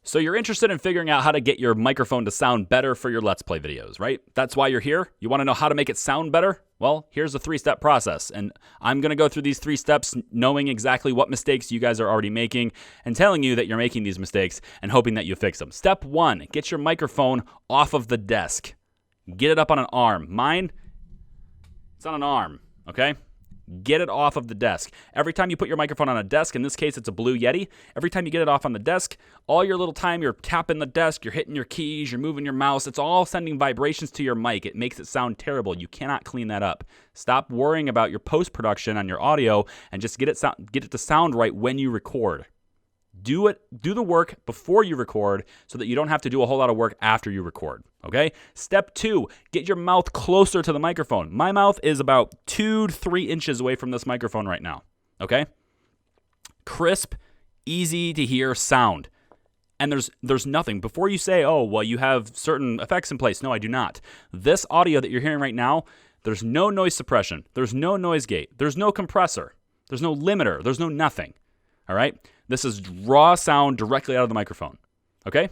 So you're interested in figuring out how to get your microphone to sound better for your Let's Play videos, right? That's why you're here? You want to know how to make it sound better? Well, here's a 3-step process, and I'm going to go through these 3 steps knowing exactly what mistakes you guys are already making and telling you that you're making these mistakes and hoping that you fix them. Step 1, get your microphone off of the desk. Get it up on an arm. Mine, it's on an arm, okay? Get it off of the desk. Every time you put your microphone on a desk, in this case it's a blue Yeti, every time you get it off on the desk, all your little time you're tapping the desk, you're hitting your keys, you're moving your mouse, it's all sending vibrations to your mic. It makes it sound terrible. You cannot clean that up. Stop worrying about your post-production on your audio and just get it to sound right when you record. Do the work before you record so that you don't have to do a whole lot of work after you record, okay? Step 2, get your mouth closer to the microphone. My mouth is about 2 to 3 inches away from this microphone right now, okay? Crisp, easy to hear sound. And there's nothing. Before you say, oh, well, you have certain effects in place. No, I do not. This audio that you're hearing right now, there's no noise suppression. There's no noise gate. There's no compressor. There's no limiter. There's no nothing, all right? This is raw sound directly out of the microphone, okay?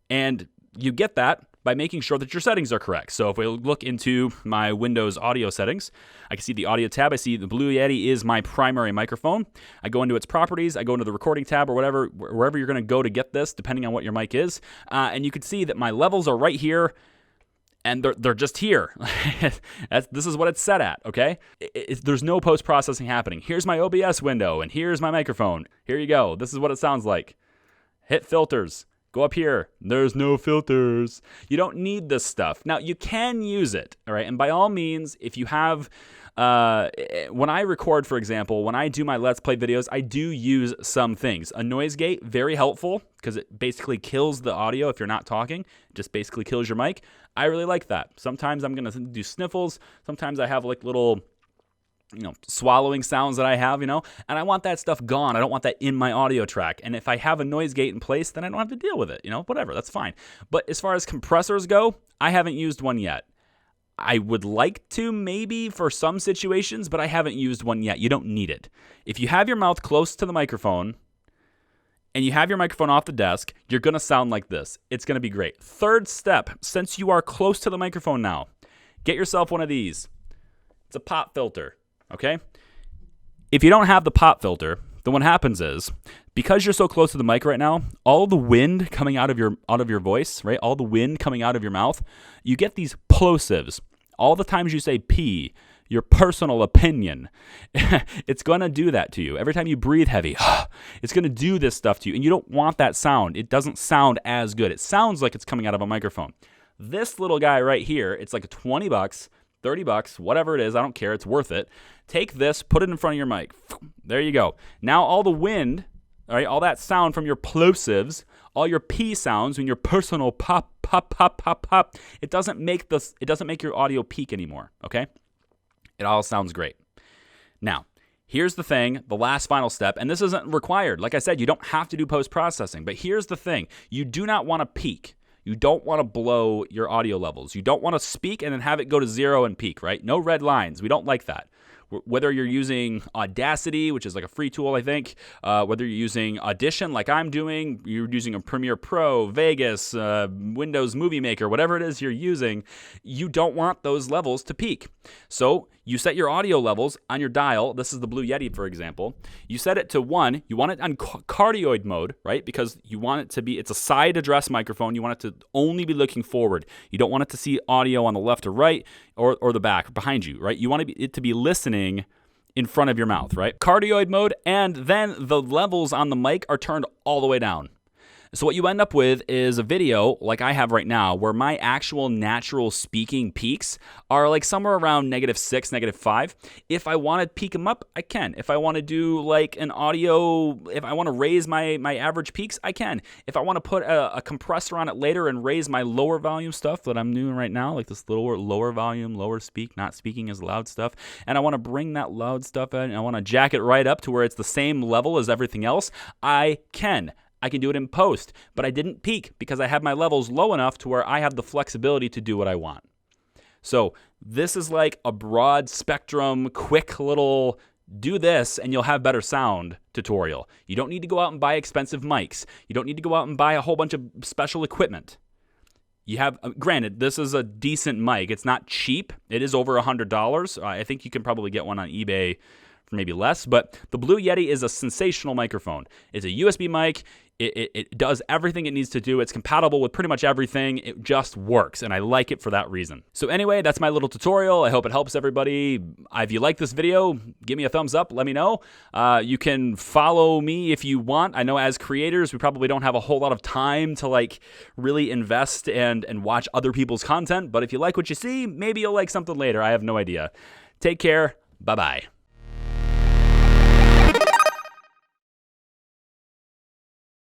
And you get that by making sure that your settings are correct. So if we look into my Windows audio settings, I can see the audio tab. I see the Blue Yeti is my primary microphone. I go into its properties. I go into the recording tab or whatever, wherever you're going to go to get this, depending on what your mic is. And you can see that my levels are right here. And they're just here. This is what it's set at, okay? There's no post-processing happening. Here's my OBS window, and here's my microphone. Here you go. This is what it sounds like. Hit filters. Go up here. There's no filters. You don't need this stuff. Now, you can use it, all right? And by all means, if you have... when I record, for example, when I do my Let's Play videos, I do use some things. A noise gate, very helpful, because it basically kills the audio if you're not talking. It just basically kills your mic. I really like that. Sometimes I'm going to do sniffles. Sometimes I have like little, swallowing sounds that I have, and I want that stuff gone. I don't want that in my audio track. And if I have a noise gate in place, then I don't have to deal with it, whatever, that's fine. But as far as compressors go, I haven't used one yet. I would like to maybe for some situations, but I haven't used one yet. You don't need it. If you have your mouth close to the microphone and you have your microphone off the desk, you're going to sound like this. It's going to be great. 3rd step, since you are close to the microphone now, get yourself one of these. It's a pop filter, okay? If you don't have the pop filter, then what happens is, because you're so close to the mic right now, all the wind coming out of your voice, right? All the wind coming out of your mouth, you get these plosives. All the times you say P, your personal opinion, it's going to do that to you. Every time you breathe heavy, it's going to do this stuff to you, and you don't want that sound. It doesn't sound as good. It sounds like it's coming out of a microphone. This little guy right here, it's like $20, $30, whatever it is, I don't care, it's worth it. Take this, put it in front of your mic. There you go. Now all the wind, all right, all that sound from your plosives, all your P sounds when your personal pop, pop, pop, pop, pop, it doesn't make your audio peak anymore, okay? It all sounds great. Now, here's the thing, the last final step, and this isn't required. Like I said, you don't have to do post-processing, but here's the thing. You do not want to peak. You don't want to blow your audio levels. You don't want to speak and then have it go to 0 and peak, right? No red lines. We don't like that. Whether you're using Audacity, which is like a free tool, I think, whether you're using Audition like I'm doing, you're using a Premiere Pro, Vegas, Windows Movie Maker, whatever it is you're using, you don't want those levels to peak. So you set your audio levels on your dial. This is the Blue Yeti, for example. You set it to 1. You want it on cardioid mode, right? Because you want it to be, it's a side address microphone. You want it to only be looking forward. You don't want it to see audio on the left or right or the back behind you, right? You want it to be listening in front of your mouth, right? Cardioid mode, and then the levels on the mic are turned all the way down. So what you end up with is a video like I have right now where my actual natural speaking peaks are like somewhere around -6, -5. If I want to peak them up, I can. If I want to do like an audio, if I want to raise my average peaks, I can. If I want to put a compressor on it later and raise my lower volume stuff that I'm doing right now, like this little lower volume, lower speak, not speaking as loud stuff, and I want to bring that loud stuff in, and I want to jack it right up to where it's the same level as everything else, I can. I can do it in post, but I didn't peak because I have my levels low enough to where I have the flexibility to do what I want. So this is like a broad spectrum, quick little Do this and you'll have better sound tutorial. You don't need to go out and buy expensive mics. You don't need to go out and buy a whole bunch of special equipment. You have, granted, this is a decent mic. It's not cheap. It is over $100. I think you can probably get one on eBay for maybe less, but the Blue Yeti is a sensational microphone. It's a USB mic. It does everything it needs to do. It's compatible with pretty much everything. It just works, and I like it for that reason. So anyway, that's my little tutorial. I hope it helps everybody. If you like this video, give me a thumbs up. Let me know. You can follow me if you want. I know as creators, we probably don't have a whole lot of time to like really invest and watch other people's content, but if you like what you see, maybe you'll like something later. I have no idea. Take care. Bye-bye.